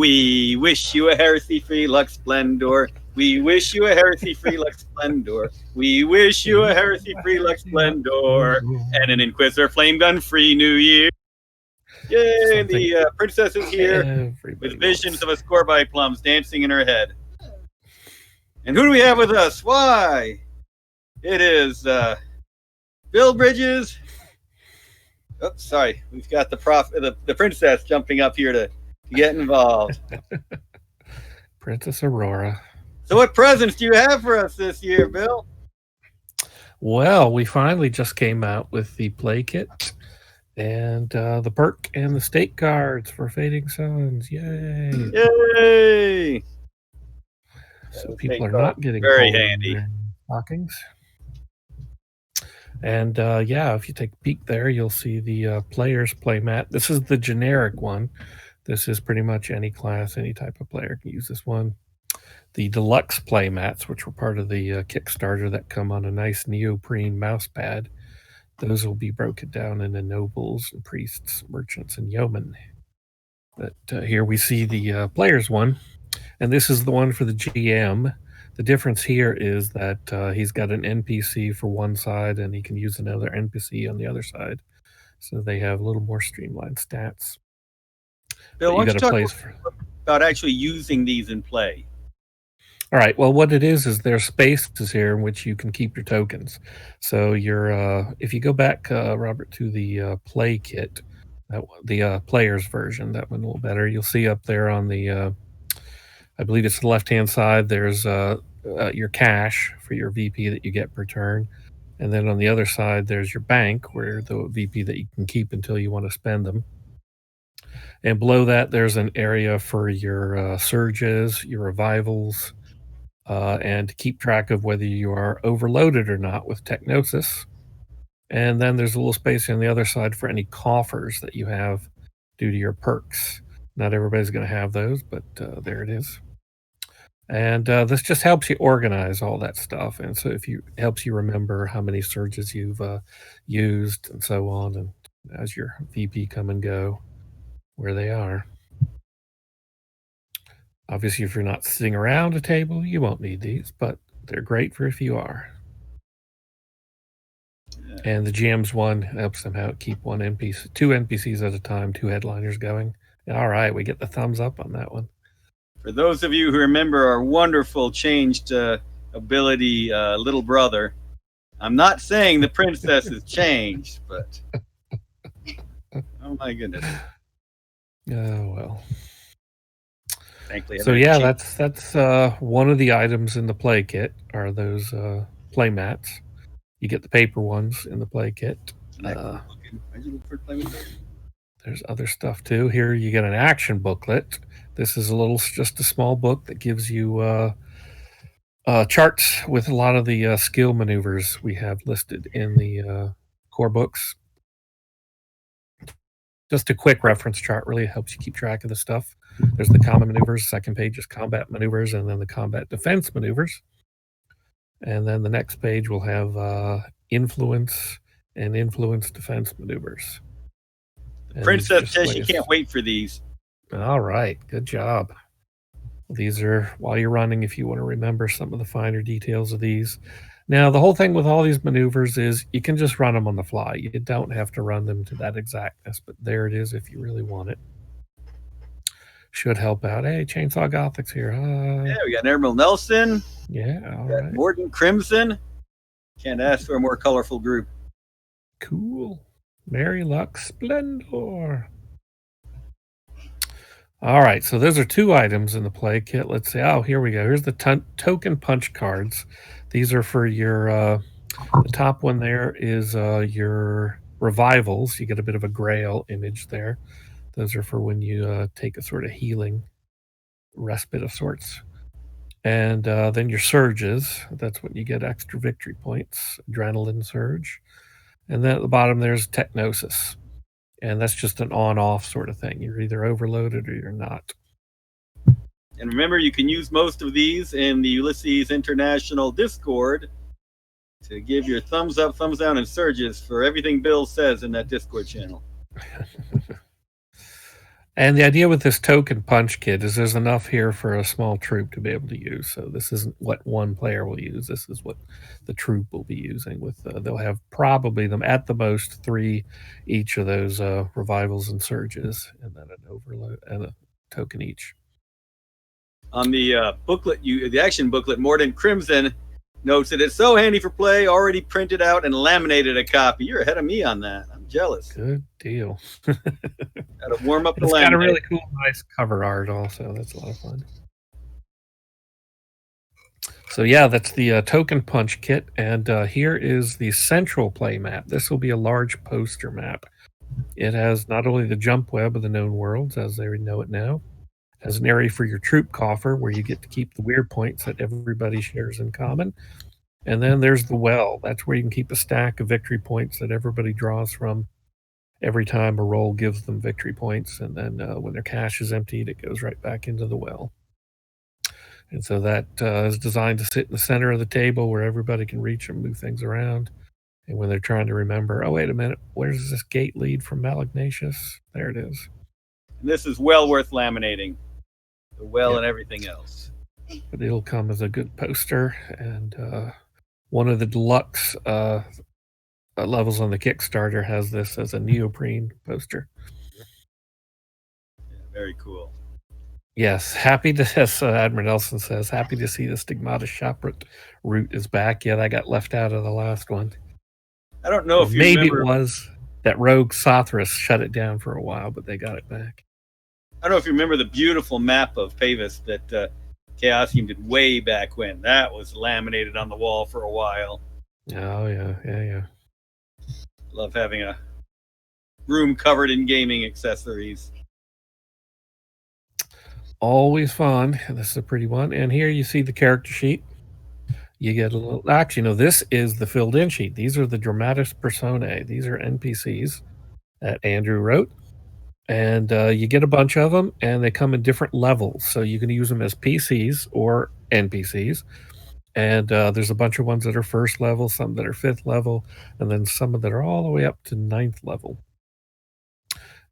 We wish you a heresy-free Lux Splendor. We wish you a heresy-free Lux Splendor. We wish you a heresy-free Lux Splendor. And an Inquisitor flame gun-free New Year. Yay, Something the princess is here with visions wants. of a score by plums dancing in her head. And who do we have with us? Why? It is Bill Bridges. Oops, sorry. We've got the princess jumping up here to get involved. Princess Aurora. So what presents do you have for us this year, Bill? Well, we finally just came out with the play kit and the perk and the state cards for Fading Suns. Yay! Yay! So people are not getting very cold handy in their stockings. And yeah, if you take a peek there, you'll see the player's playmat. This is the generic one. This is pretty much any class, any type of player can use this one. The deluxe playmats, which were part of the Kickstarter that come on a nice neoprene mouse pad, those will be broken down into nobles and priests, merchants, and yeomen. But here we see the player's one, and this is the one for the GM. The difference here is that he's got an NPC for one side and he can use another NPC on the other side. So they have a little more streamlined stats. Bill, why don't you talk about actually using these in play? All right. Well, what it is there's spaces here in which you can keep your tokens. So if you go back, Robert, to the play kit, the player's version, that one a little better. You'll see up there on the, I believe it's the left-hand side. There's your cash for your VP that you get per turn, and then on the other side there's your bank, where the VP that you can keep until you want to spend them. And below that, there's an area for your surges, your revivals. And to keep track of whether you are overloaded or not with Technosis. And then there's a little space on the other side for any coffers that you have due to your perks. Not everybody's going to have those, but there it is. And this just helps you organize all that stuff. And so helps you remember how many surges you've used and so on, and as your VP come and go, where they are. Obviously, if you're not sitting around a table, you won't need these, but they're great for if you are. And the GM's one helps them out, keep two NPCs at a time, two headliners going. All right, we get the thumbs up on that one. For those of you who remember our wonderful changed ability little brother, I'm not saying the princess has changed, but oh my goodness. Oh, well. Thankfully, so yeah, that's one of the items in the play kit are those play mats. You get the paper ones in the play kit. There's other stuff too. Here you get an action booklet. This is just a small book that gives you charts with a lot of the skill maneuvers we have listed in the core books. Just a quick reference chart really helps you keep track of the stuff. There's the common maneuvers. Second page is combat maneuvers, and then the combat defense maneuvers. And then the next page will have influence and influence defense maneuvers. The princess says she can't wait for these. All right, good job. These are while you're running, if you want to remember some of the finer details of these. Now, the whole thing with all these maneuvers is you can just run them on the fly. You don't have to run them to that exactness, but there it is if you really want it. Should help out. Hey, Chainsaw Gothic's here. Yeah, we got Emerald Nelson. Yeah, all right. Morton Crimson. Can't ask for a more colorful group. Cool. Merry Lux Splendor. All right, so those are two items in the play kit. Let's see. Oh, here we go. Here's the token punch cards. These are for your, the top one there is your revivals. You get a bit of a grail image there. Those are for when you take a sort of healing respite of sorts. And then your surges. That's when you get extra victory points, adrenaline surge. And then at the bottom there's Technosis. And that's just an on-off sort of thing. You're either overloaded or you're not. And remember, you can use most of these in the Ulysses International Discord to give your thumbs up, thumbs down, and surges for everything Bill says in that Discord channel. And the idea with this token punch kit is there's enough here for a small troop to be able to use. So this isn't what one player will use. This is what the troop will be using. With they'll have probably them at the most 3 each of those revivals and surges, and then an overload and a token each. On the booklet, the action booklet, Mordant Crimson notes that it's so handy for play. Already printed out and laminated a copy. You're ahead of me on that. I'm jealous. Good deal. Got to warm up the It's laminate. got a really cool, nice cover art also. That's a lot of fun. So yeah, that's the token punch kit, and here is the central play map. This will be a large poster map. It has not only the jump web of the known worlds as they know it now, it has an area for your troop coffer where you get to keep the weird points that everybody shares in common. And then there's the well. That's where you can keep a stack of victory points that everybody draws from every time a roll gives them victory points. And then when their cache is emptied, it goes right back into the well. And so that is designed to sit in the center of the table where everybody can reach and move things around. And when they're trying to remember, oh, wait a minute, where does this gate lead from Malignatius? There it is. And this is well worth laminating. The well and everything else. But it'll come as a good poster. And one of the deluxe levels on the Kickstarter has this as a neoprene poster. Yeah, very cool. Yes, happy to, as Admiral Nelson says, happy to see the Stigmata Shoprit route is back. Yeah, that got left out of the last one. I don't know if you maybe remember. It was that Rogue Sothris shut it down for a while, but they got it back. I don't know if you remember the beautiful map of Pavis that Chaos Team did way back when. That was laminated on the wall for a while. Oh, yeah. Love having a room covered in gaming accessories. Always fun. This is a pretty one. And here you see the character sheet. You get a little. Actually, no, this is the filled in sheet. These are the Dramatis Personae. These are NPCs that Andrew wrote. And you get a bunch of them, and they come in different levels. So you can use them as PCs or NPCs. And there's a bunch of ones that are first level, some that are 5th level, and then some that are all the way up to 9th level.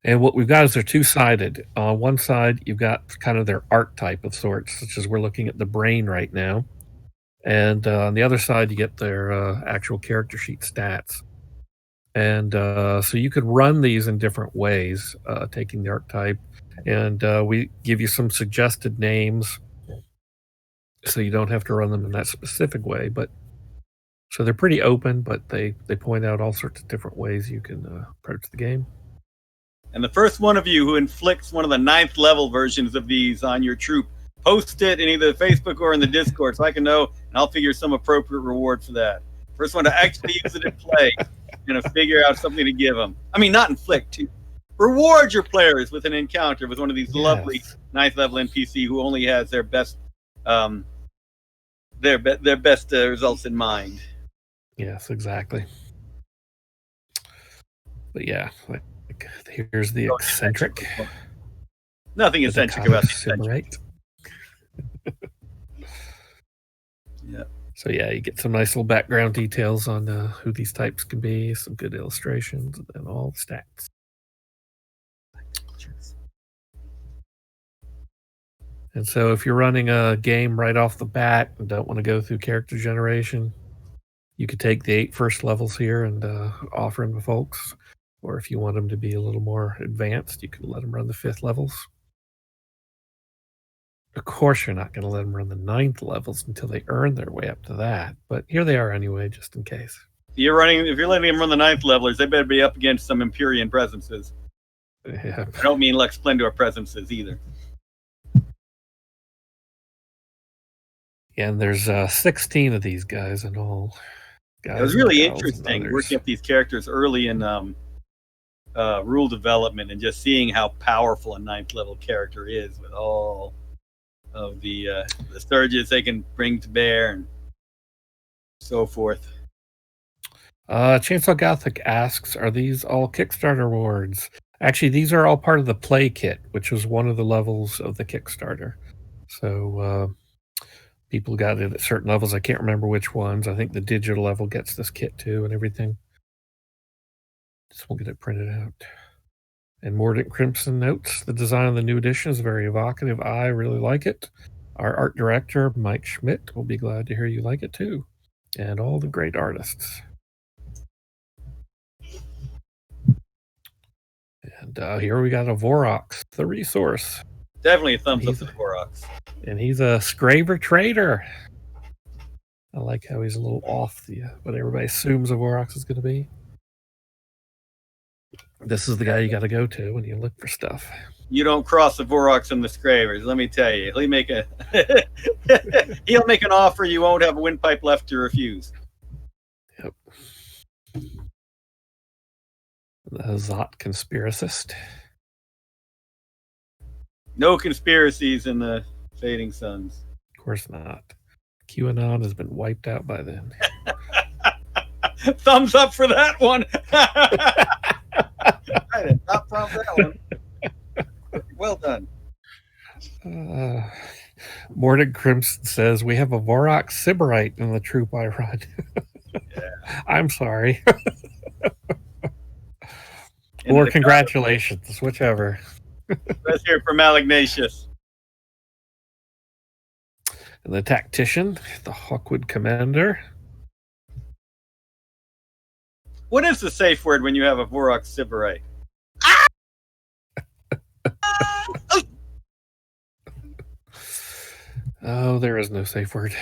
And what we've got is they're two-sided. On one side, you've got kind of their archetype of sorts, such as we're looking at the brain right now. And on the other side, you get their actual character sheet stats. And so you could run these in different ways, taking the archetype. And we give you some suggested names, so you don't have to run them in that specific way. But so they're pretty open, but they point out all sorts of different ways you can approach the game. And the first one of you who inflicts one of the 9th level versions of these on your troop, post it in either Facebook or in the Discord so I can know, and I'll figure some appropriate reward for that. First one to actually use it in play, and to figure out something to give them. I mean, not inflict, to reward your players with an encounter with one of these lovely 9th level NPC who only has their best results in mind. Yes, exactly. But yeah, like, here's the eccentric. Nothing eccentric about the eccentric. Yeah. So yeah, you get some nice little background details on who these types can be, some good illustrations, and all the stats. And so if you're running a game right off the bat and don't want to go through character generation, you could take the 8 first levels here and offer them to folks. Or if you want them to be a little more advanced, you can let them run the 5th levels. Of course, you're not going to let them run the 9th levels until they earn their way up to that. But here they are anyway, just in case. If you're letting them run the 9th levelers, they better be up against some Empyrean presences. Yeah. I don't mean Lux Splendor presences either. Yeah, and there's 16 of these guys in all. It was really interesting working up these characters early in rule development and just seeing how powerful a 9th level character is with all of the surges they can bring to bear and so forth. Chainsaw Gothic asks, are these all Kickstarter rewards? Actually, these are all part of the play kit, which was one of the levels of the Kickstarter. So people got it at certain levels. I can't remember which ones. I think the digital level gets this kit too and everything. Just we'll get it printed out. And Mordant Crimson notes the design of the new edition is very evocative. I really like it. Our art director, Mike Schmidt, will be glad to hear you like it too. And all the great artists. And here we got a Vorox, the resource. Definitely a thumbs up for the Vorox. And he's a Scraver trader. I like how he's a little off what everybody assumes a Vorox is going to be. This is the guy you got to go to when you look for stuff. You don't cross the Vorox and the Scravers, let me tell you. He'll make he'll make an offer you won't have a windpipe left to refuse. Yep. The Zot conspiracist. No conspiracies in the Fading Suns. Of course not. QAnon has been wiped out by then. Thumbs up for that one. I did not prompt that one. Well done. Mordant Crimson says, we have a Vorox Sybarite in the troop I run. Yeah. I'm sorry. Or congratulations, whichever. Let's hear from Malignatius. And the Tactician, the Hawkwood Commander. What is the safe word when you have a Vorox Sybarite? Oh, there is no safe word.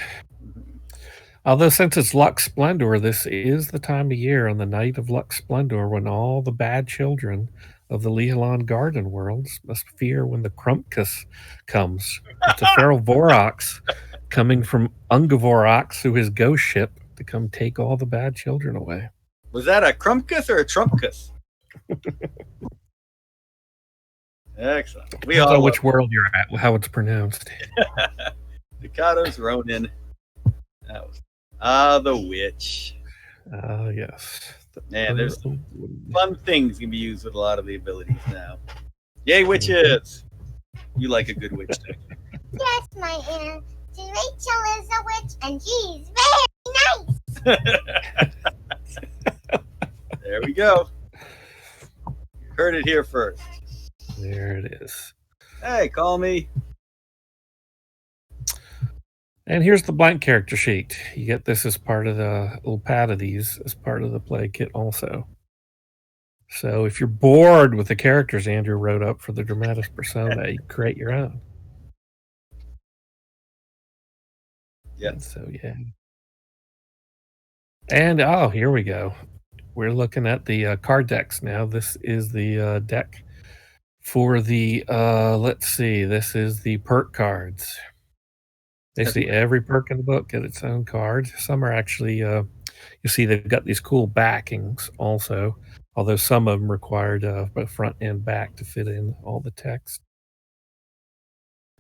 Although since it's Lux Splendor, this is the time of year on the night of Lux Splendor when all the bad children of the Lehalon Garden worlds must fear when the Krumpkus comes. It's a feral Vorox coming from Ungavorox through his ghost ship to come take all the bad children away. Was that a Krumpkus or a Trumpkus? Excellent. We all know which world you're at, how it's pronounced. Ducado's Ronin. That was the witch. Yes. Man, there's some fun things can be used with a lot of the abilities now. Yay, witches! You like a good witch, don't you? Yes, my Aunt Rachel is a witch, and she's very nice. There we go. You heard it here first. There it is. Hey, call me. And here's the blank character sheet. You get this as part of the little pad of these as part of the play kit also. So if you're bored with the characters Andrew wrote up for the Dramatis Persona, you create your own. Yeah. And so, yeah. And, oh, here we go. We're looking at the card decks now. This is the deck for the, let's see, this is the perk cards. Basically, every perk in the book get its own card. Some are actually, you see they've got these cool backings also, although some of them required both front and back to fit in all the text.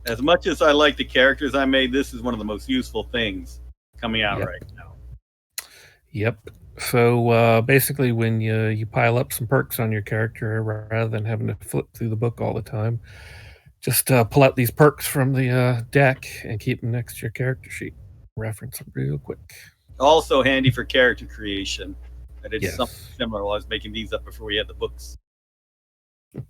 As much as I like the characters I made, this is one of the most useful things coming out right now. Yep. So basically, when you pile up some perks on your character, rather than having to flip through the book all the time, just pull out these perks from the deck and keep them next to your character sheet. Reference them real quick. Also handy for character creation. I did something similar while I was making these up before we had the books. But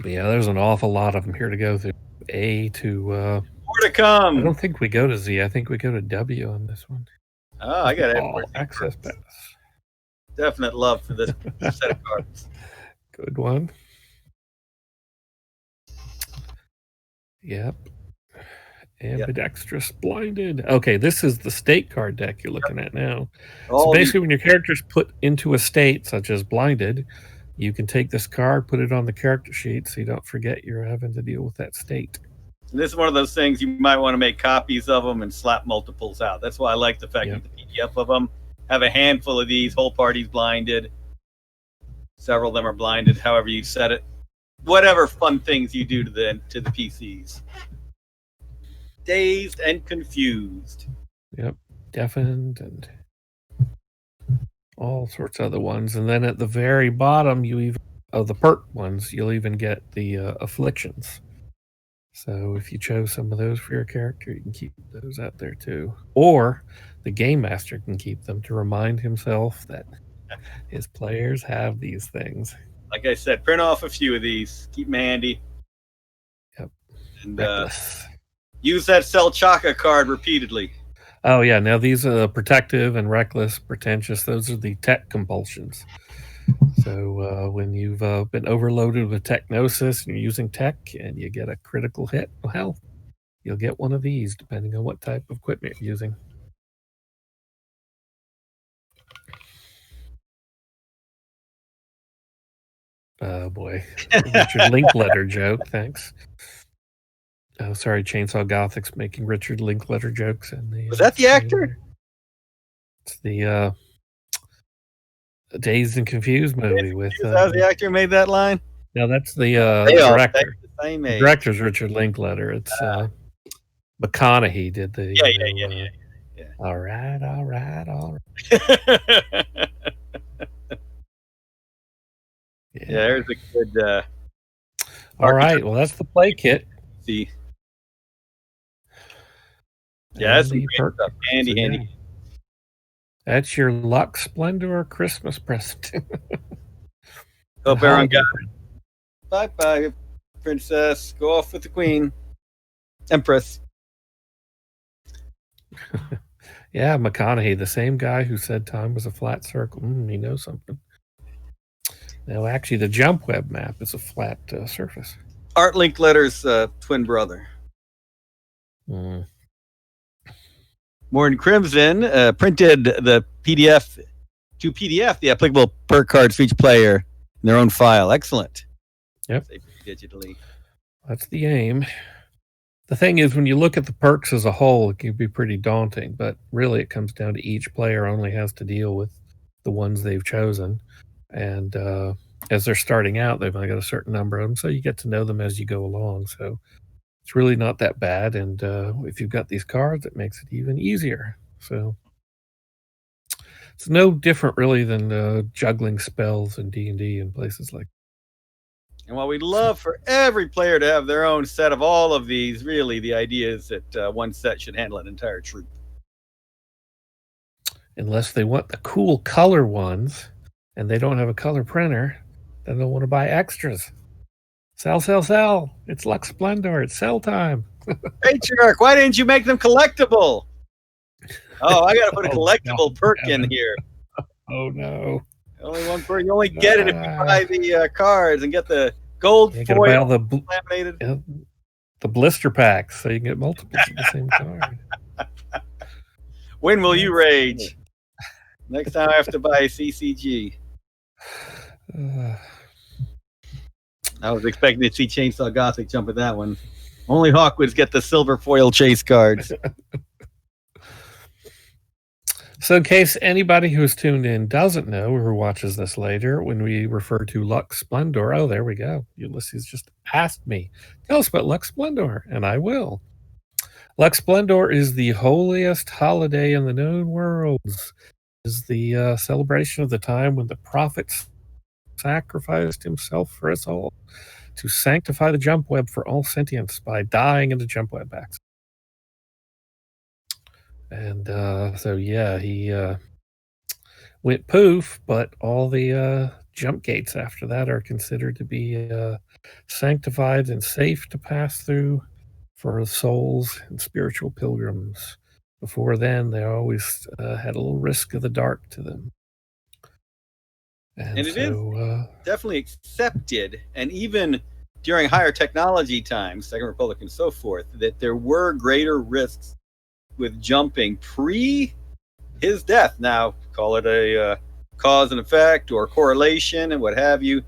yeah, there's an awful lot of them here to go through. A to... more to come. I don't think we go to Z. I think we go to W on this one. Oh, I got all access pass. Definite love for this set of cards. Good one. Yep. Ambidextrous Blinded. Okay, this is the state card deck you're looking at now. So basically, when your character's put into a state, such as Blinded, you can take this card, put it on the character sheet so you don't forget you're having to deal with that state. And this is one of those things you might want to make copies of them and slap multiples out. That's why I like the fact that the PDF of them have a handful of these. Whole party's blinded. Several of them are blinded, however you set it. Whatever fun things you do to the PCs. Dazed and confused. Yep. Deafened and all sorts of other ones. And then at the very bottom, you even of the perk ones, you'll even get the afflictions. So if you chose some of those for your character, you can keep those out there too. Or the game master can keep them to remind himself that His players have these things. Like I said, print off a few of these. Keep them handy. Yep. And Reckless. use that Sell Chaka card repeatedly. Oh yeah, now these are protective and reckless, pretentious. Those are the tech compulsions. So when you've been overloaded with technosis and you're using tech and you get a critical hit, well, you'll get one of these depending on what type of equipment you're using. Oh boy, Richard Linkletter joke. Thanks. Oh, sorry, Chainsaw Gothic's making Richard Linkletter jokes. Was that the actor? It's the Dazed and Confused movie with. How's the actor made that line? No, that's the They all director. think the same age. The director's Richard Linkletter. It's McConaughey did the. Yeah. All right. Yeah, there's a good. All right. Well, that's the play kit. See. Yeah, that's some And the great perk. stuff. Handy, So, handy. yeah. That's your Lux Splendor Christmas present. Hope everyone got it. Bye-bye, princess. Go off with the queen. Empress. Yeah, McConaughey, the same guy who said time was a flat circle. He knows something. No, actually, the jump web map is a flat surface. Art Linkletter's twin brother. Morning Crimson printed the PDF to PDF the applicable perk cards for each player in their own file. Excellent. Yep. Digitally. That's the aim. The thing is, when you look at the perks as a whole, it can be pretty daunting, but really it comes down to each player only has to deal with the ones they've chosen. And as they're starting out, they've only got a certain number of them, so you get to know them as you go along. So it's really not that bad. And if you've got these cards, it makes it even easier. So it's no different really than juggling spells in D&D and places like that. And while we'd love for every player to have their own set of all of these, really the idea is that one set should handle an entire troop. Unless they want the cool color ones and they don't have a color printer, then they'll want to buy extras. Sell. It's Lux Splendor. It's sell time. Patriarch, why didn't you make them collectible? Oh, I got to put a collectible perk in here. Oh, no. Only one perk. You only get it if you buy the cards and get the gold You foil buy all laminated. the blister packs so you can get multiples of the same card. When will you rage? Next time I have to buy a CCG. I was expecting to see Chainsaw Gothic jump at that one. Only Hawkwoods get the silver foil chase cards. So in case anybody who's tuned in doesn't know or who watches this later, when we refer to Lux Splendor, oh, there we go. Ulysses just asked me, tell us about Lux Splendor, and I will. Lux Splendor is the holiest holiday in the known worlds. It is the celebration of the time when the prophet sacrificed himself for us all to sanctify the jump web for all sentience by dying in the jump web acts. And so, yeah, he went poof, but all the jump gates after that are considered to be sanctified and safe to pass through for souls and spiritual pilgrims. Before then, they always had a little risk of the dark to them. And it is definitely accepted, and even during higher technology times, Second Republic and so forth, that there were greater risks with jumping pre his death. Now, call it a cause and effect or correlation and what have you.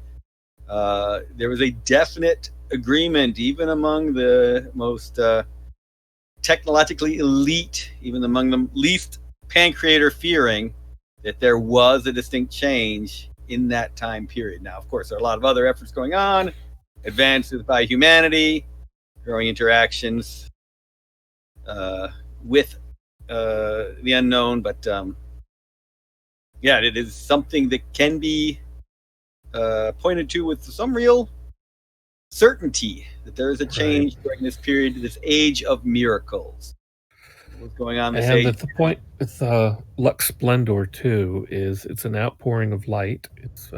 There was a definite agreement, even among the most technologically elite, even among the least pancreator fearing, that there was a distinct change in that time period. Now, of course, there are a lot of other efforts going on, advances by humanity, growing interactions with the unknown, but yeah, it is something that can be pointed to with some real certainty that there is a change during this period, this age of miracles. what's going on this And age. at the point with Lux Splendor too is it's an outpouring of light. It's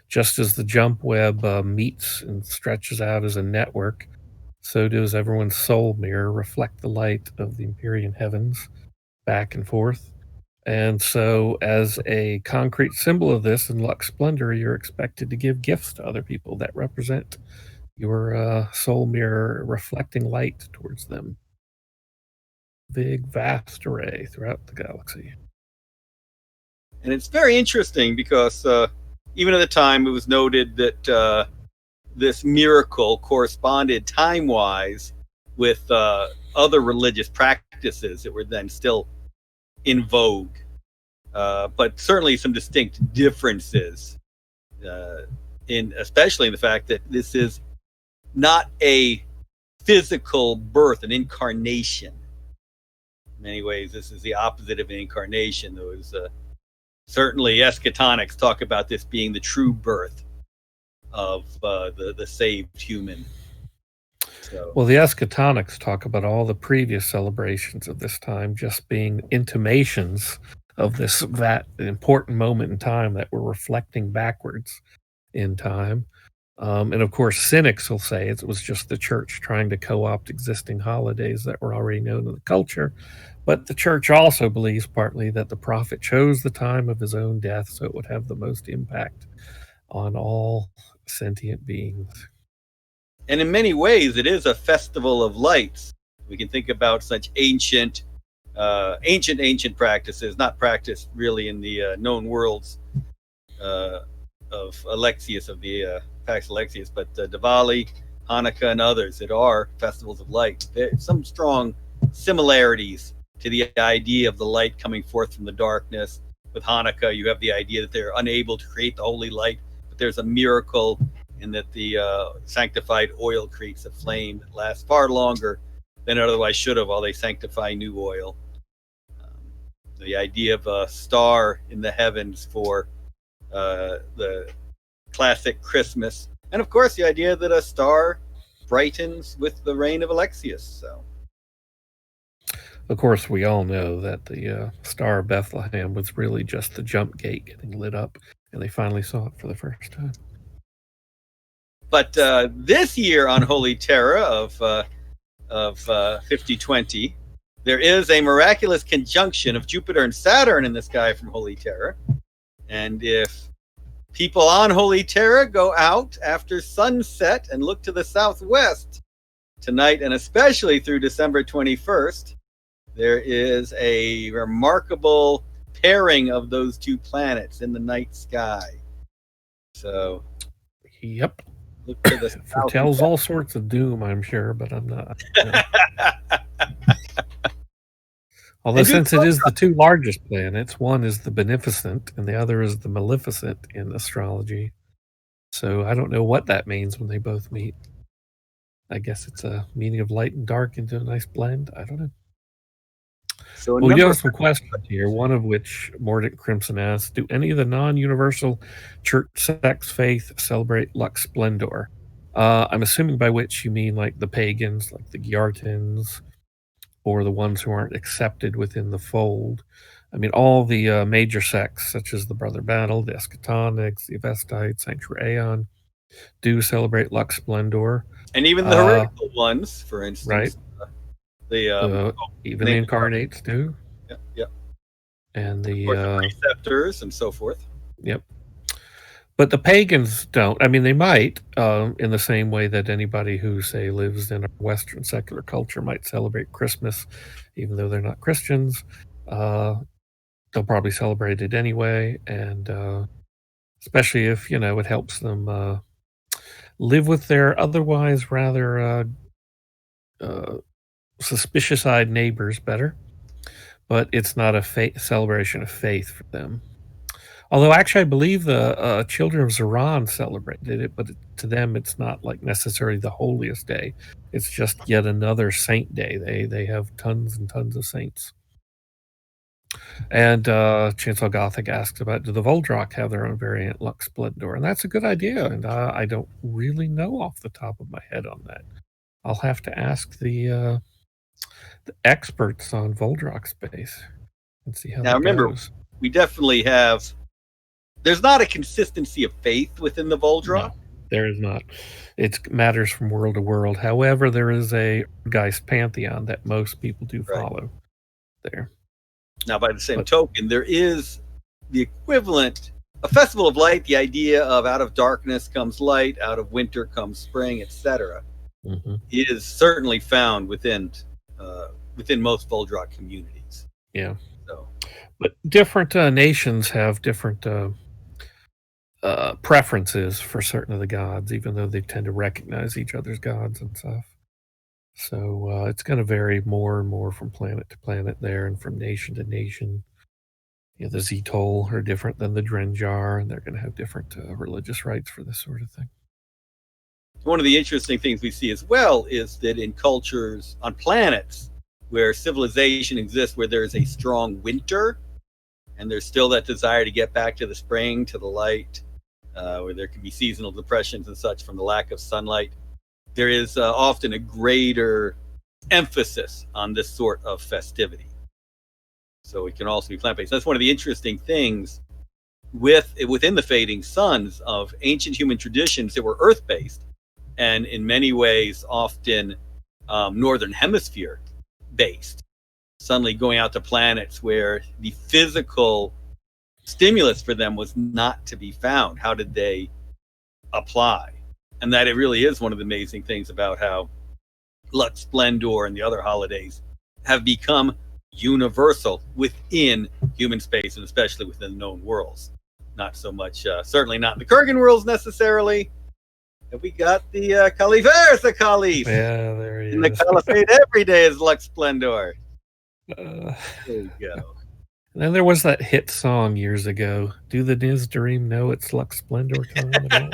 just as the jump web meets and stretches out as a network, so does everyone's soul mirror reflect the light of the Empyrean heavens back and forth. And so, as a concrete symbol of this in Lux Splendor, you're expected to give gifts to other people that represent your soul mirror reflecting light towards them. Big, vast array throughout the galaxy. And it's very interesting because even at the time it was noted that this miracle corresponded time-wise with other religious practices that were then still in vogue, but certainly some distinct differences, especially in the fact that this is not a physical birth, an incarnation. In many ways, this is the opposite of an incarnation. There was certainly eschatonics talk about this being the true birth of the saved human. So. Well, the eschatonics talk about all the previous celebrations of this time just being intimations of that important moment in time that we're reflecting backwards in time. And of course, cynics will say it was just the church trying to co-opt existing holidays that were already known in the culture. But the church also believes partly that the prophet chose the time of his own death so it would have the most impact on all sentient beings. And in many ways, it is a festival of lights. We can think about such ancient practices, not practiced really in the known worlds of Alexius, of the Pax Alexius, but Diwali, Hanukkah, and others that are festivals of light. There's some strong similarities to the idea of the light coming forth from the darkness. With Hanukkah, you have the idea that they're unable to create the holy light, but there's a miracle in that the sanctified oil creates a flame that lasts far longer than it otherwise should have while they sanctify new oil. The idea of a star in the heavens for the classic Christmas. And of course, the idea that a star brightens with the reign of Alexius. So, of course, we all know that the Star of Bethlehem was really just the jump gate getting lit up, and they finally saw it for the first time. But this year on Holy Terra of 5020, there is a miraculous conjunction of Jupiter and Saturn in the sky from Holy Terra. And if people on Holy Terra go out after sunset and look to the southwest tonight, and especially through December 21st, there is a remarkable pairing of those two planets in the night sky. So, yep. Look to the foretells all sorts of doom, I'm sure, but I'm not. Although, since it is the two largest planets, one is the beneficent and the other is the maleficent in astrology. So I don't know what that means when they both meet. I guess it's a meaning of light and dark into a nice blend. I don't know. So we do have some questions here, one of which Mordant Crimson asks, do any of the non-universal church sects faith celebrate Lux Splendor? I'm assuming by which you mean like the pagans, like the Gyartans, or the ones who aren't accepted within the fold. I mean, all the major sects, such as the Brother Battle, the Eschatonics, the Avestites, Sanctuary Aeon, do celebrate Lux Splendor. And even the heretical ones, for instance. Right. Even the incarnates do. Yep. And the preceptors and so forth. Yep. But the pagans don't. I mean, they might, in the same way that anybody who, say, lives in a Western secular culture might celebrate Christmas, even though they're not Christians. They'll probably celebrate it anyway, and especially if, it helps them live with their otherwise rather suspicious-eyed neighbors better. But it's not a celebration of faith for them. Although, actually, I believe the children of Zeran celebrated it, but to them, it's not like necessarily the holiest day. It's just yet another saint day. They have tons and tons of saints. And Chancellor Gothic asks about, do the Voldrock have their own variant Lux Splendor? And that's a good idea, and I don't really know off the top of my head on that. I'll have to ask the the experts on Voldrock space. Let's see how Now, that remember, goes. we definitely have. There's not a consistency of faith within the Voldrock. No, there is not. It matters from world to world. However, there is a Geist pantheon that most people do Right. follow there. Now, by the same token, there is the equivalent, a festival of light, the idea of out of darkness comes light, out of winter comes spring, etc., is certainly found within most Voldrock communities. Yeah. So, but different nations have different preferences for certain of the gods, even though they tend to recognize each other's gods and stuff. So it's going to vary more and more from planet to planet there, and from nation to nation. You know, the Zetol are different than the Drenjar, and they're going to have different religious rites for this sort of thing. One of the interesting things we see as well is that in cultures on planets where civilization exists, where there is a strong winter, and there's still that desire to get back to the spring, to the light, where there can be seasonal depressions and such from the lack of sunlight, there is often a greater emphasis on this sort of festivity. So it can also be plant-based. That's one of the interesting things within the fading suns of ancient human traditions that were earth-based, and in many ways often northern hemisphere based, suddenly going out to planets where the physical stimulus for them was not to be found. How did they apply? And that it really is one of the amazing things about how Lux Splendor and the other holidays have become universal within human space, and especially within the known worlds. Not so much, certainly not in the Kurgan worlds necessarily. And we got the Caliph. There's the Caliph. Yeah, there he in is. the Caliphate every day is Lux Splendor. There you go. And then there was that hit song years ago. Do the Nizdarim know it's Lux Splendor time at all?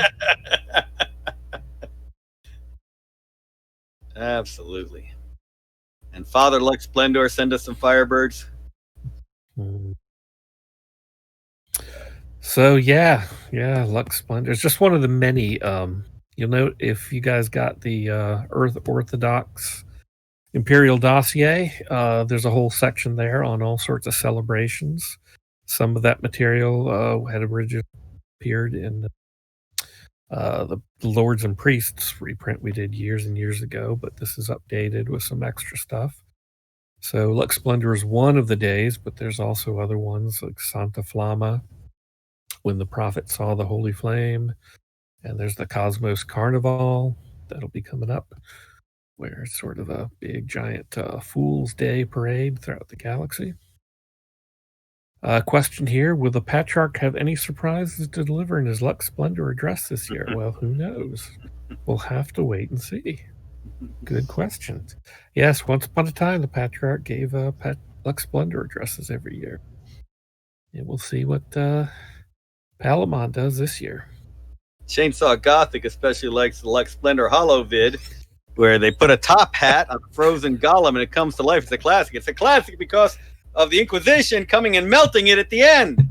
Absolutely. And Father Lux Splendor, send us some Firebirds. So yeah, Lux Splendor. It's just one of the many. You'll note if you guys got the Earth Orthodox Imperial Dossier, there's a whole section there on all sorts of celebrations. Some of that material had originally appeared in the Lords and Priests reprint we did years and years ago, but this is updated with some extra stuff. So Lux Splendor is one of the days, but there's also other ones like Santa Flama, when the prophet saw the holy flame, and there's the Cosmos Carnival that'll be coming up, where it's sort of a big giant Fool's Day parade throughout the galaxy. Question here, will the Patriarch have any surprises to deliver in his Lux Splendor address this year? Well, who knows? We'll have to wait and see. Good question. Yes, once upon a time, the Patriarch gave Lux Splendor addresses every year. And we'll see what Palamon does this year. Chainsaw Gothic especially likes the Lux Splendor Hollow vid, where they put a top hat on a frozen golem and it comes to life. It's a classic. It's a classic because of the Inquisition coming and melting it at the end.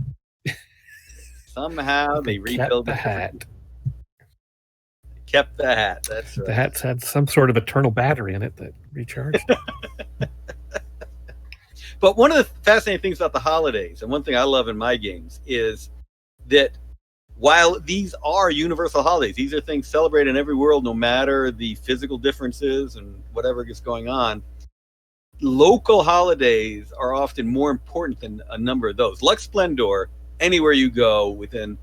Somehow they rebuild the hat. Kept the hat. That's right. The hat's had some sort of eternal battery in it that recharged it. But one of the fascinating things about the holidays, and one thing I love in my games, is that while these are universal holidays, these are things celebrated in every world, no matter the physical differences and whatever is going on. Local holidays are often more important than a number of those. Lux Splendor, anywhere you go within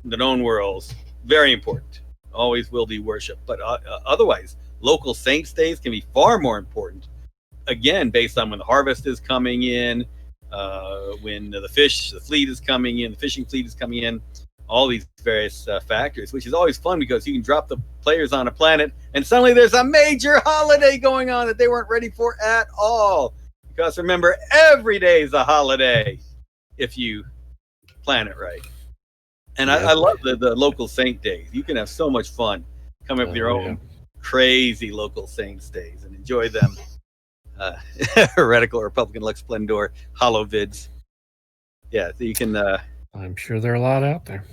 the known worlds, very important. Always will be worshipped. But otherwise, local saints' days can be far more important. Again, based on when the harvest is coming in, when the fleet is coming in, the fishing fleet is coming in, all these various factors, which is always fun because you can drop the players on a planet and suddenly there's a major holiday going on that they weren't ready for at all. Because remember, every day is a holiday if you plan it right. And I love the local saint days. You can have so much fun coming up with your own crazy local saints days and enjoy them. Heretical or Republican Lux Splendor hollow vids. Yeah, so you can. I'm sure there are a lot out there.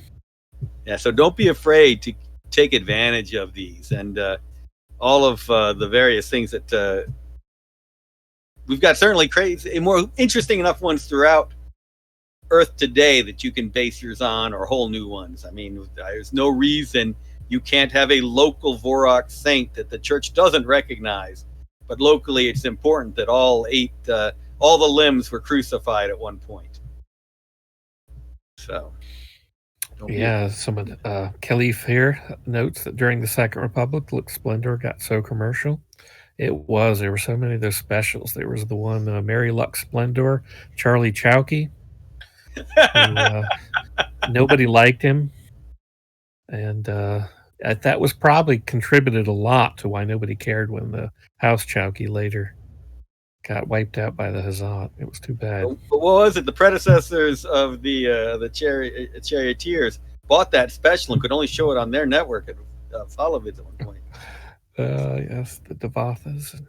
Yeah, so don't be afraid to take advantage of these and all of the various things that we've got certainly crazy, more interesting enough ones throughout Earth today that you can base yours on, or whole new ones. I mean, there's no reason you can't have a local Vorok saint that the church doesn't recognize, but locally it's important that all the limbs were crucified at one point. So, yeah, someone Khalif here notes that during the Second Republic, Lux Splendor got so commercial. There were so many of those specials. There was the one Mary Lux Splendor, Charlie Chowkey, who nobody liked him, and that was probably contributed a lot to why nobody cared when the House Chowkey later got wiped out by the Hazat. It was too bad. But what was it? The predecessors of the Charioteers bought that special and could only show it on their network at Falavids at one point. Yes, the Devathas.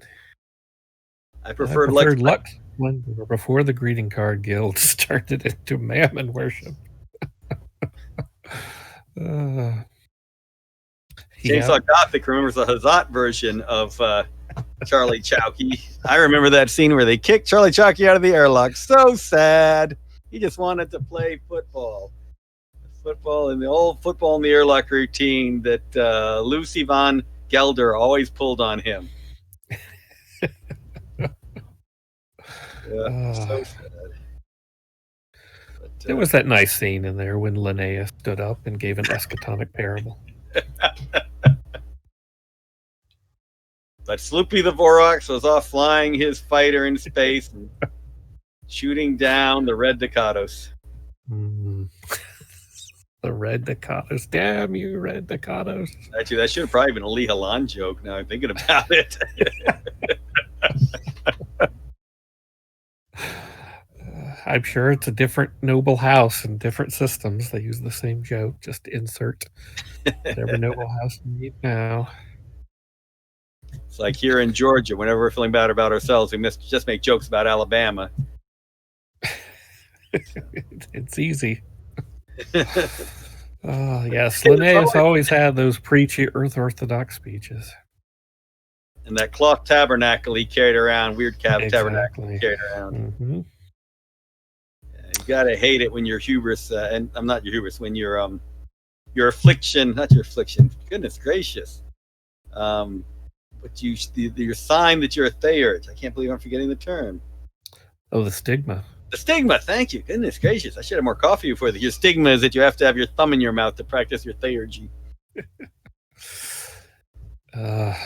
I preferred Lux Splendor before the greeting card guild started into mammon worship. Chainsaw Gothic remembers the Hazat version of Charlie Chowkey. I remember that scene where they kicked Charlie Chowkey out of the airlock. So sad. He just wanted to play football. Football in the airlock routine that Lucy von Gelder always pulled on him. So sad. But, there was that nice scene in there when Linnea stood up and gave an eschatonic parable. But Sloopy the Vorox was off flying his fighter in space and shooting down the Red Ducados. The Red Ducados. Damn you, Red Ducados. Actually, that should have probably been a Lee Halan joke now I'm thinking about it. I'm sure it's a different noble house and different systems. They use the same joke. Just insert whatever noble house you need now. It's like here in Georgia, whenever we're feeling bad about ourselves, we just make jokes about Alabama. It's easy. Yes, Linnaeus always had those preachy Earth Orthodox speeches. And that cloth tabernacle he carried around, tabernacle he carried around. Mm-hmm. You gotta hate it when your hubris, and I'm not your hubris, when your affliction, not your affliction, goodness gracious. But your sign that you're a theurge. I can't believe I'm forgetting the term. Oh, the stigma. The stigma, thank you. Goodness gracious. I should have more coffee before that. Your stigma is that you have to have your thumb in your mouth to practice your theurgy. Well,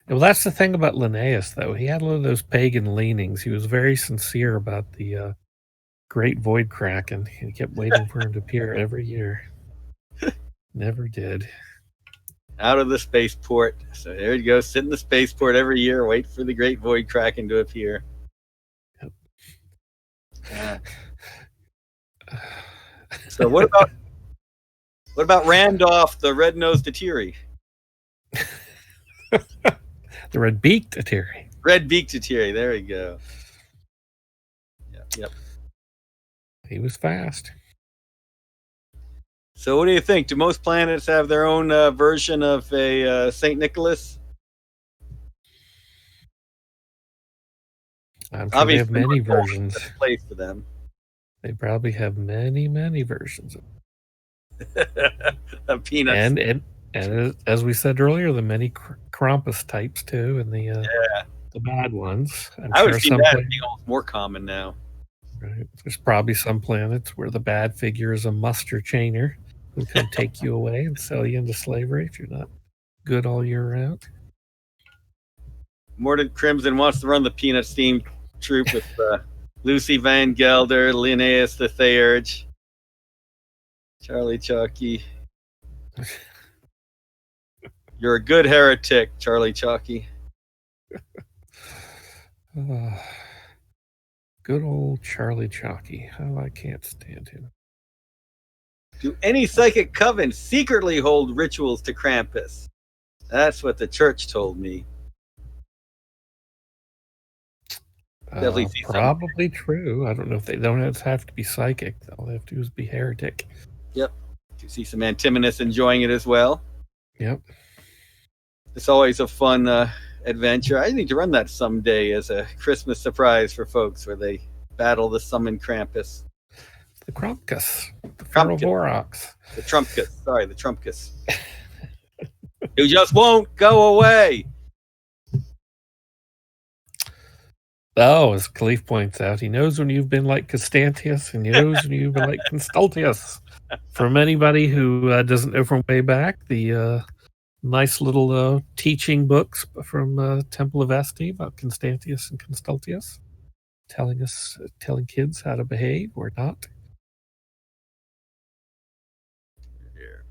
that's the thing about Linnaeus, though. He had a lot of those pagan leanings. He was very sincere about the Great Void Kraken. He kept waiting for him to appear every year. Never did. Out of the spaceport. So there you go. Sit in the spaceport every year, wait for the Great Void Kraken to appear. So what about Randolph, the red-nosed Atiri? The red-beaked Atiri. Red-beaked Atiri. There we go. Yep. He was fast. So what do you think? Do most planets have their own version of a St. Nicholas? I'm sure they have many versions. That's a place for them. They probably have many, many versions of peanuts. And as we said earlier, the many Krampus types too, and the bad ones. I would see that being almost more common now. Right. There's probably some planets where the bad figure is a muster chainer who can take you away and sell you into slavery if you're not good all year round. Mordant Crimson wants to run the Peanuts themed troop with Lucy Van Gelder, Linnaeus the Theurge, Charlie Chalky. You're a good heretic, Charlie Chalky. Good old Charlie Chalky. Oh, I can't stand him. Do any psychic covens secretly hold rituals to Krampus? That's what the church told me. Probably true. I don't know if they don't have to be psychic. All they have to do is be heretic. Yep. You see some Antimonus enjoying it as well. Yep. It's always a fun adventure. I need to run that someday as a Christmas surprise for folks where they battle the summoned Krampus. The Krampus. The Feral Vorox. The Trumpkus. Sorry, the Trumpkus. You just won't go away. Oh, as Khalif points out, he knows when you've been like Constantius and he knows when you've been like Constultius. From anybody who doesn't know from way back, the nice little teaching books from Temple of Esti about Constantius and Constultius, telling kids how to behave or not.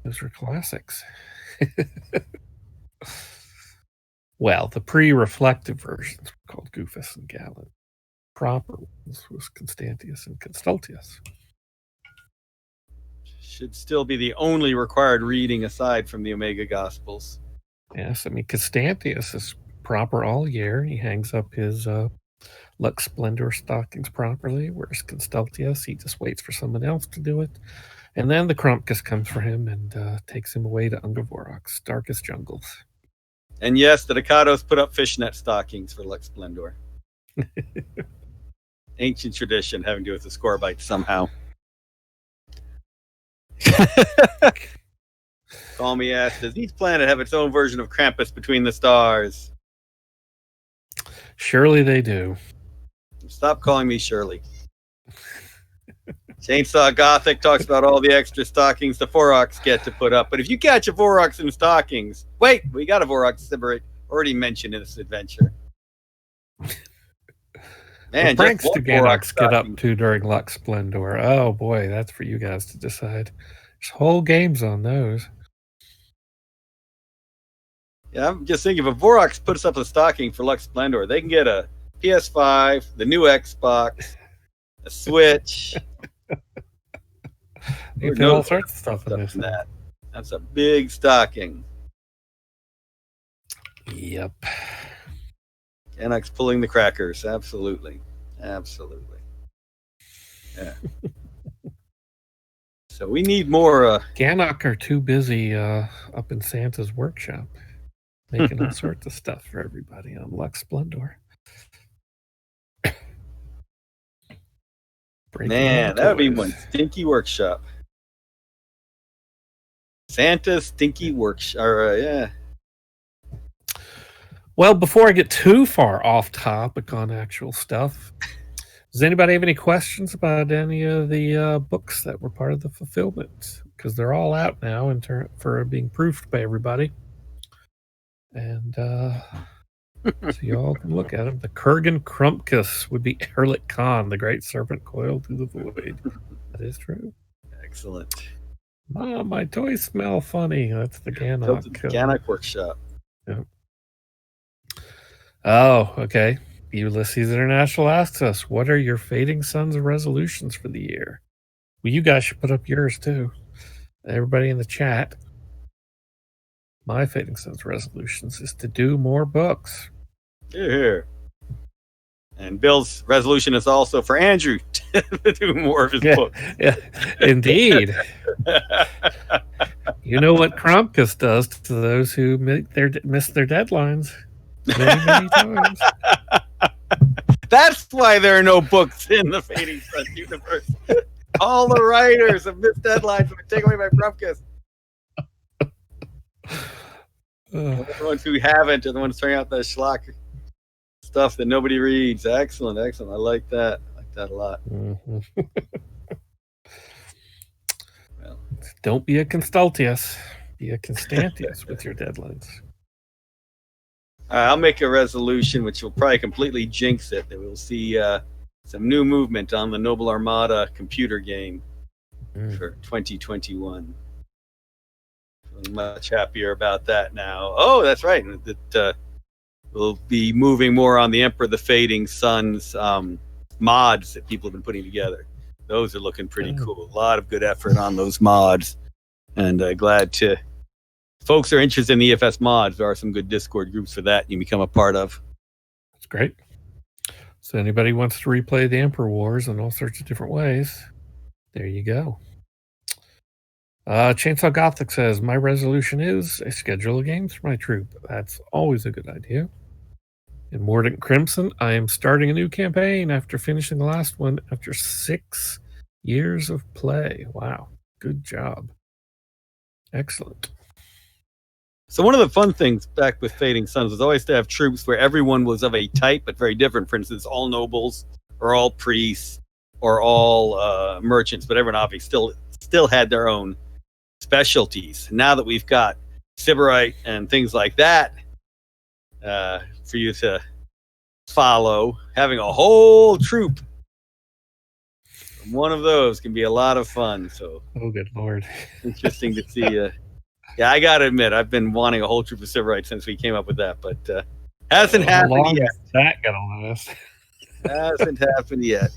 Those were classics. Well, the pre-reflective versions were called Goofus and Galen. Proper ones was Constantius and Constultius. Should still be the only required reading aside from the Omega Gospels. Yes, I mean, Constantius is proper all year. He hangs up his Lux Splendor stockings properly, whereas Constultius, he just waits for someone else to do it. And then the Krampus comes for him and takes him away to Ungavorock's darkest jungles. And yes, the Ducados put up fishnet stockings for Lux Splendor. Ancient tradition having to do with the score bite somehow. Call me asked, does each planet have its own version of Krampus between the stars? Surely they do. Stop calling me Shirley. Chainsaw Gothic talks about all the extra stockings the Vorox get to put up. But if you catch a Vorox in stockings... Wait, we got a Vorox Sybarite already mentioned in this adventure. Man, what pranks do Ganox get up to during Lux Splendor? Oh boy, that's for you guys to decide. There's whole games on those. Yeah, I'm just thinking if a Vorox puts up a stocking for Lux Splendor, they can get a PS5, the new Xbox, a Switch. You put all sorts of stuff in this. That's a big stocking. Yep. Ganox pulling the crackers. Absolutely. Absolutely. Yeah. So we need more... Ganok are too busy up in Santa's workshop making all sorts of stuff for everybody on Lux Splendor. Man, that would be one stinky workshop. Santa's stinky workshop. Yeah. Well, before I get too far off topic on actual stuff, does anybody have any questions about any of the books that were part of the fulfillment? Because they're all out now for being proofed by everybody. And so you all can look at them. The Kurgan Krampus would be Erlich Khan, the great serpent coiled through the void. That is true. Excellent. Mom, my toys smell funny. That's the Ganok. Ganok workshop. Yep. Oh, okay. Ulysses International asks us, what are your Fading Suns resolutions for the year? Well, you guys should put up yours too. Everybody in the chat. My Fading Suns resolutions is to do more books. Here. And Bill's resolution is also for Andrew to do more of his books. Yeah, indeed. You know what Krampus does to those who miss their deadlines many times. That's why there are no books in the Fading Suns universe. All the writers have missed deadlines and take away my Krampus. The ones who haven't are the ones throwing out the schlock stuff that nobody reads. Excellent. I like that. I like that a lot. Mm-hmm. Well, don't be a Constultius. Be a Constantius with your deadlines. I'll make a resolution which will probably completely jinx it. That we'll see some new movement on the Noble Armada computer game for 2021. Feeling much happier about that now. Oh, that's right. That we'll be moving more on the Emperor of the Fading Suns mods that people have been putting together. Those are looking pretty cool. A lot of good effort on those mods. And glad to... Folks are interested in the EFS mods. There are some good Discord groups for that you can become a part of. That's great. So anybody wants to replay the Emperor Wars in all sorts of different ways, there you go. Chainsaw Gothic says, my resolution is I schedule a games for my troop. That's always a good idea. In Mordant Crimson, I am starting a new campaign after finishing the last one after 6 years of play. Wow, good job. Excellent. So one of the fun things back with Fading Suns was always to have troops where everyone was of a type but very different. For instance, all nobles or all priests or all merchants, but everyone obviously still had their own specialties. Now that we've got Sybarite and things like that for you to follow, having a whole troop from one of those can be a lot of fun. So, oh, good Lord. Interesting to see. Yeah, I got to admit, I've been wanting a whole troop of Sybarite since we came up with that, but hasn't happened How long yet. is that going to last? Hasn't happened yet.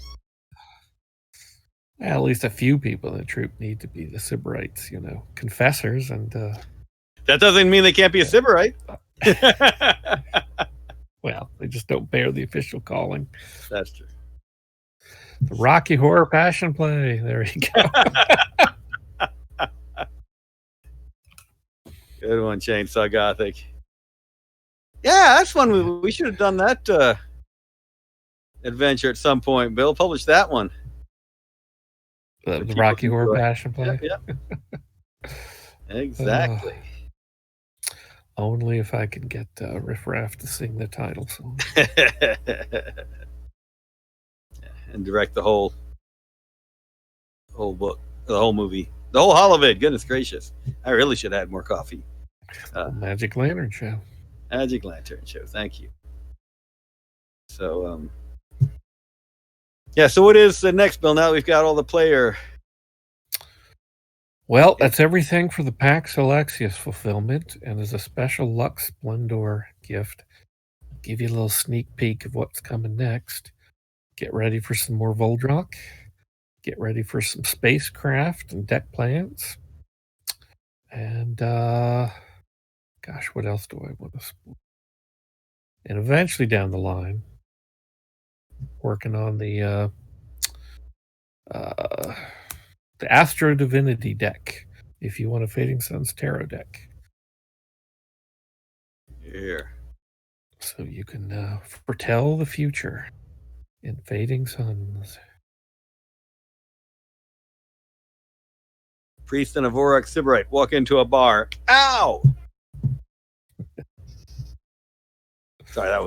At least a few people in the troop need to be the Sybarites, confessors, and that doesn't mean they can't be a Sybarite. Well, they just don't bear the official calling. That's true. The Rocky Horror Passion Play. There you go. Good one, Chainsaw Gothic. Yeah, that's one we should have done that adventure at some point. Bill, publish that one. The Rocky Horror Passion Play? Yep. Exactly. Only if I can get Riff Raff to sing the title song. And direct the whole book, the whole movie, the whole hall of it. Goodness gracious. I really should have had more coffee. Magic Lantern Show. Magic Lantern Show. Thank you. So, yeah, so what is the next, Bill? Now we've got all the player. Well, that's everything for the Pax Alexius fulfillment, and as a special Lux Splendor gift, I'll give you a little sneak peek of what's coming next. Get ready for some more Voldrock. Get ready for some spacecraft and deck plans. And, gosh, what else do I want to spoil? And eventually down the line, working on the Astro Divinity deck, if you want a Fading Suns Tarot deck. Here. So you can foretell the future in Fading Suns. Priest and a Vorak Sybarite walk into a bar. Ow! Sorry, that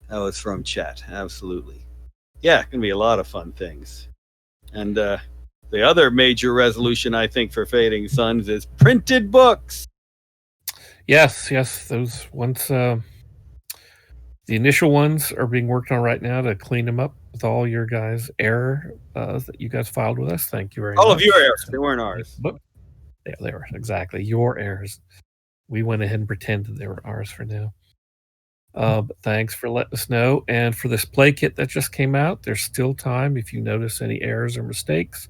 was from chat. Absolutely. Yeah, it's gonna be a lot of fun things. And the other major resolution, I think, for Fading Suns is printed books. Yes. Those ones, the initial ones are being worked on right now to clean them up with all your guys' error that you guys filed with us. Thank you very much. All of your errors. They weren't ours. Yeah, they were. Exactly. Your errors. We went ahead and pretended they were ours for now. But thanks for letting us know. And for this play kit that just came out, there's still time. If you notice any errors or mistakes,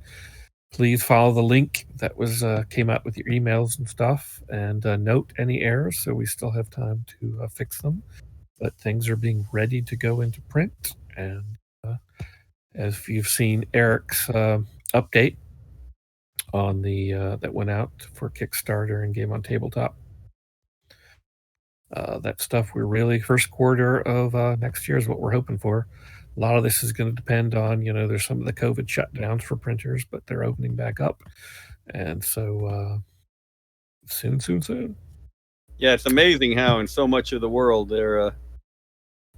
please follow the link that was came out with your emails and stuff, and note any errors so we still have time to fix them. But things are being ready to go into print. And as you've seen Eric's update on the that went out for Kickstarter and Game on Tabletop, that stuff we're really first quarter of next year is what we're hoping for. A lot of this is going to depend on, there's some of the COVID shutdowns for printers, but they're opening back up. And so soon. Yeah, it's amazing how in so much of the world they're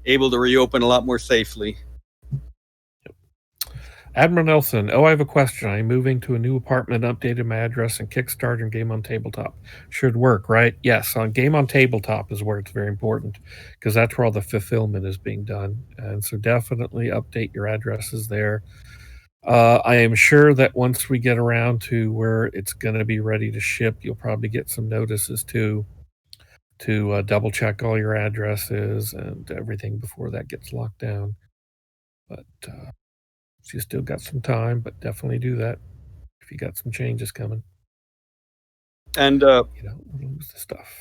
able to reopen a lot more safely. Admiral Nelson, I have a question. I'm moving to a new apartment, updated my address, and Kickstarter and Game on Tabletop. Should work, right? Yes, on Game on Tabletop is where it's very important, because that's where all the fulfillment is being done. And so definitely update your addresses there. I am sure that once we get around to where it's going to be ready to ship, you'll probably get some notices to double check all your addresses and everything before that gets locked down. But you still got some time, but definitely do that if you got some changes coming. And you don't lose the stuff.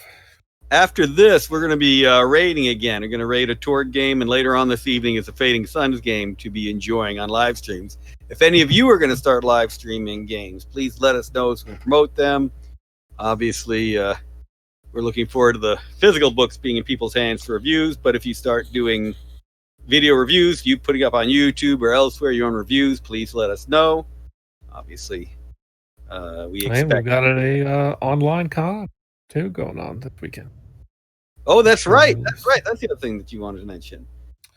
After this, we're going to be raiding again. We're going to raid a Torg game, and later on this evening is a Fading Suns game to be enjoying on live streams. If any of you are going to start live streaming games, please let us know so we can promote them. Obviously, we're looking forward to the physical books being in people's hands for reviews. But if you start doing video reviews, you putting up on YouTube or elsewhere your own reviews, please let us know. Obviously, we And expect. we've got a online con too going on this weekend. Oh, that's Sure right. we'll That's list. right. That's the other thing that you wanted to mention.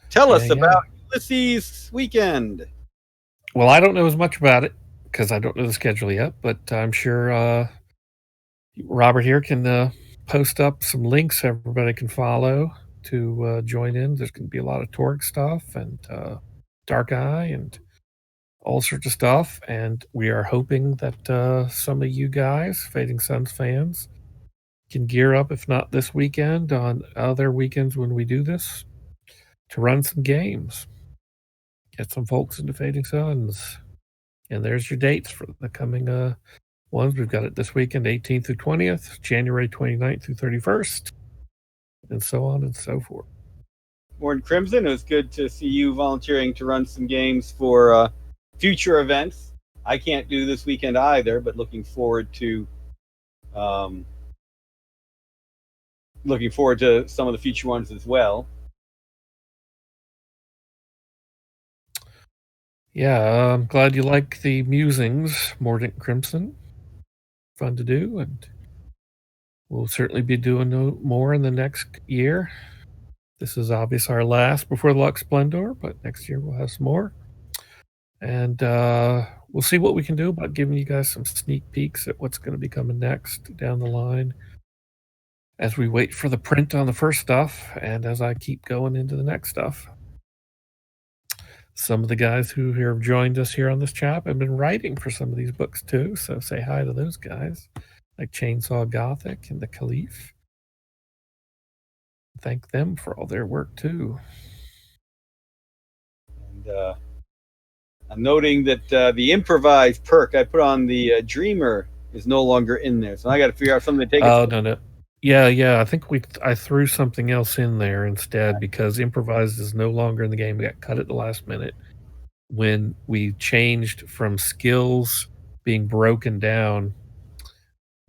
Tell Yeah, us yeah. about Ulysses weekend. Well, I don't know as much about it because I don't know the schedule yet, but I'm sure Robert here can post up some links everybody can follow to join in. There's going to be a lot of Torg stuff and Dark Eye and all sorts of stuff. And we are hoping that some of you guys, Fading Suns fans, can gear up, if not this weekend, on other weekends when we do this, to run some games. Get some folks into Fading Suns. And there's your dates for the coming ones. We've got it this weekend, 18th through 20th, January 29th through 31st, and so on and so forth. Morning Crimson, it was good to see you volunteering to run some games for future events. I can't do this weekend either, but looking forward to some of the future ones as well. Yeah, I'm glad you like the Musings, Mordant Crimson. Fun to do, and we'll certainly be doing more in the next year. This is obviously our last before the Lux Splendor, but next year we'll have some more. And we'll see what we can do about giving you guys some sneak peeks at what's going to be coming next down the line as we wait for the print on the first stuff and as I keep going into the next stuff. Some of the guys who have joined us here on this chat have been writing for some of these books too, so say hi to those guys, like Chainsaw Gothic and the Caliph. Thank them for all their work too. And I'm noting that the improvised perk I put on the Dreamer is no longer in there, so I got to figure out something to take. Oh, no. Yeah. I think I threw something else in there instead because improvised is no longer in the game. We got cut at the last minute when we changed from skills being broken down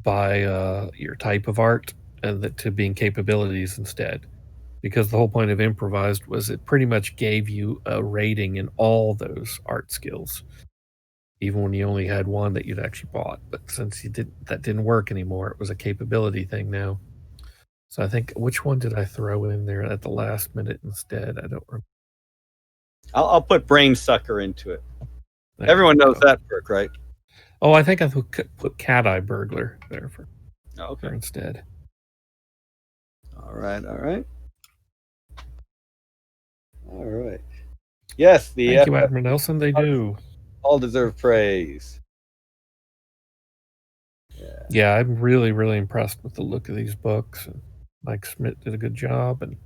by your type of art and to being capabilities instead. Because the whole point of improvised was it pretty much gave you a rating in all those art skills, even when you only had one that you'd actually bought. But since that didn't work anymore, it was a capability thing now. So I think, which one did I throw in there at the last minute instead? I don't remember. I'll put Brain Sucker into it. Everyone knows that perk, right? Oh, I think I put Cat Eye Burglar there for instead. All right. Yes, Thank you, Admiral Nelson. They do. All deserve praise. Yeah, I'm really, really impressed with the look of these books. And Mike Schmidt did a good job, and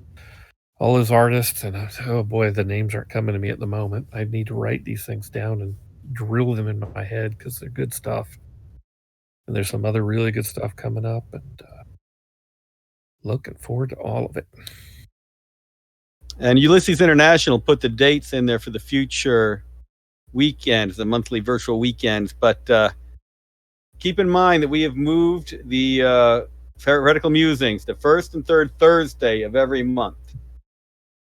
all his artists. And oh boy, the names aren't coming to me at the moment. I need to write these things down and drill them in my head because they're good stuff. And there's some other really good stuff coming up, and looking forward to all of it. And Ulysses International put the dates in there for the future weekends, the monthly virtual weekends. But keep in mind that we have moved the Heretical Musings to first and third Thursday of every month.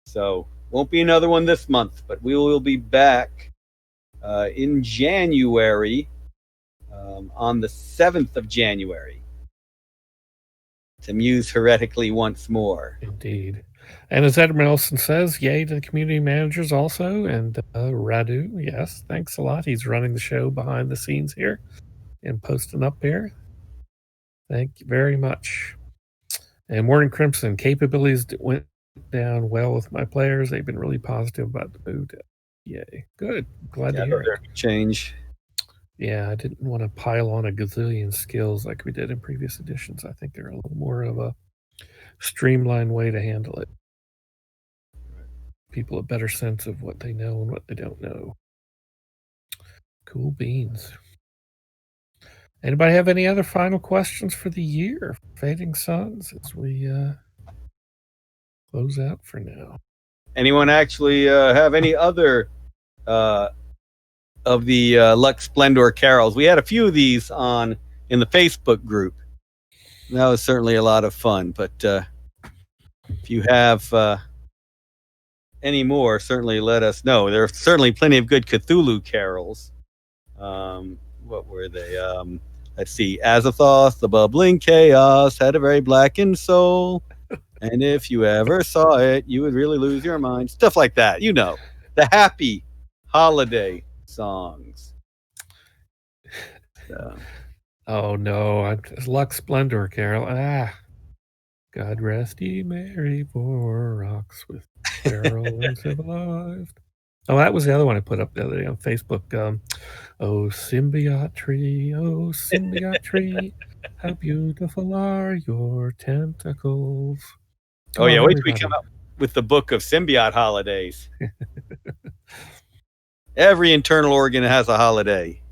So won't be another one this month, but we will be back in January, on the 7th of January, to muse heretically once more. Indeed. And as Edmund Nelson says, yay to the community managers also. And Radu, yes, thanks a lot. He's running the show behind the scenes here and posting up here. Thank you very much. And Morning Crimson, capabilities went down well with my players. They've been really positive about the boot. Yay. Good. Glad to hear it. Change. Yeah, I didn't want to pile on a gazillion skills like we did in previous editions. I think they're a little more of a streamlined way to handle it. People a better sense of what they know and what they don't know. Cool beans. Anybody have any other final questions for the year? Fading Suns as we close out for now. Anyone actually have any other of the Lux Splendor carols? We had a few of these in the Facebook group. that was certainly a lot of fun. But if you have any more, certainly let us know. There are certainly plenty of good Cthulhu carols. What were they? Let's see. Azathoth, the bubbling chaos, had a very blackened soul. And if you ever saw it, you would really lose your mind. Stuff like that. You know, the happy holiday songs. So. Oh no, Lux Splendor, Carol. God rest ye merry poor rocks with barrel and civilized. Oh, that was the other one I put up the other day on Facebook. Oh, symbiote tree, how beautiful are your tentacles. Oh, yeah, wait till we come up with the book of symbiote holidays. Every internal organ has a holiday.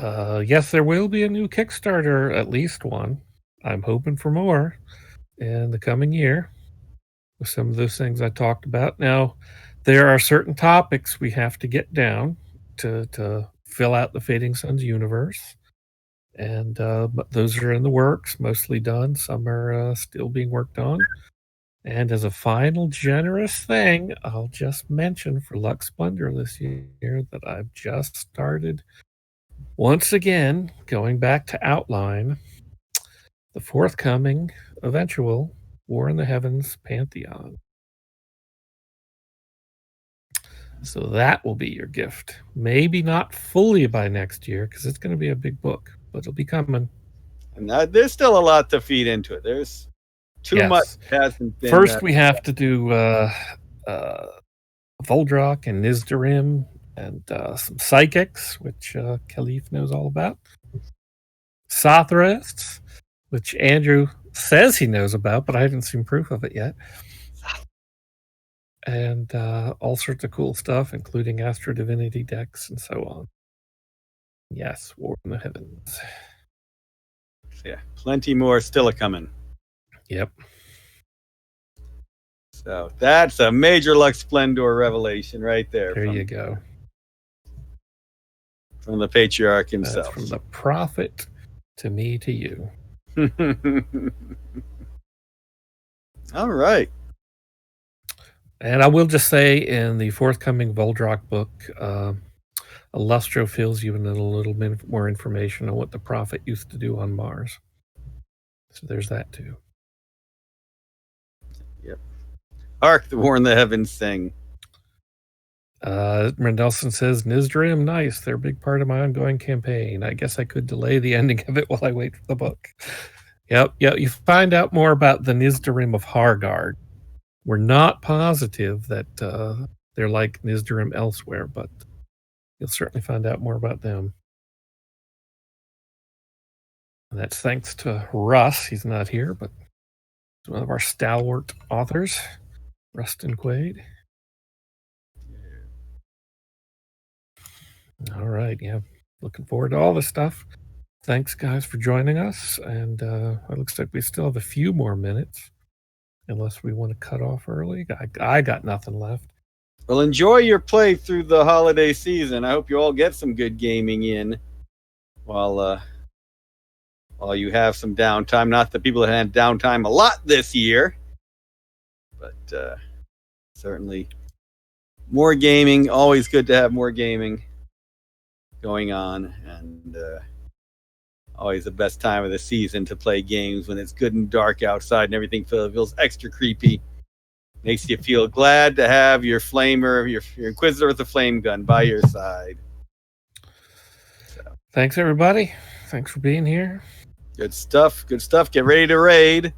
Yes, there will be a new Kickstarter, at least one. I'm hoping for more in the coming year with some of those things I talked about. Now, there are certain topics we have to get down to fill out the Fading Suns universe. And but those are in the works, mostly done. Some are still being worked on. And as a final generous thing, I'll just mention for Lux Splendor this year that I've just started once again going back to outline the forthcoming eventual War in the Heavens Pantheon. So that will be your gift. Maybe not fully by next year because it's going to be a big book, but it'll be coming. And there's still a lot to feed into it. There's too much hasn't been. First, we have to do Voldrak and Nizdarim and some psychics, which Khalif knows all about. Sothorists, which Andrew says he knows about, but I haven't seen proof of it yet. And all sorts of cool stuff, including Astro Divinity decks and so on. Yes, War in the Heavens. Yeah, plenty more still a coming. Yep. So that's a major Lux Splendor revelation right there. There you go. From the patriarch himself. That's from the prophet to me to you. All right. And I will just say in the forthcoming Voldrak book, Illustro fills you in a little bit more information on what the prophet used to do on Mars. So there's that too. Yep. Hark, the War in the Heavens thing. Mendelson says, Nizdarim, nice. They're a big part of my ongoing campaign. I guess I could delay the ending of it while I wait for the book. Yep. You find out more about the Nizdarim of Hargard. We're not positive that they're like Nizdarim elsewhere, but you'll certainly find out more about them. And that's thanks to Russ. He's not here, but he's one of our stalwart authors, Rustin Quaid. All right, yeah. Looking forward to all this stuff. Thanks, guys, for joining us. And it looks like we still have a few more minutes, unless we want to cut off early. I got nothing left. Well, enjoy your play through the holiday season. I hope you all get some good gaming in while you have some downtime. Not that people have had downtime a lot this year, but certainly more gaming. Always good to have more gaming going on, and always the best time of the season to play games when it's good and dark outside and everything feels extra creepy. Makes you feel glad to have your flamer, your Inquisitor with the flame gun by your side. So. Thanks, everybody. Thanks for being here. Good stuff. Get ready to raid.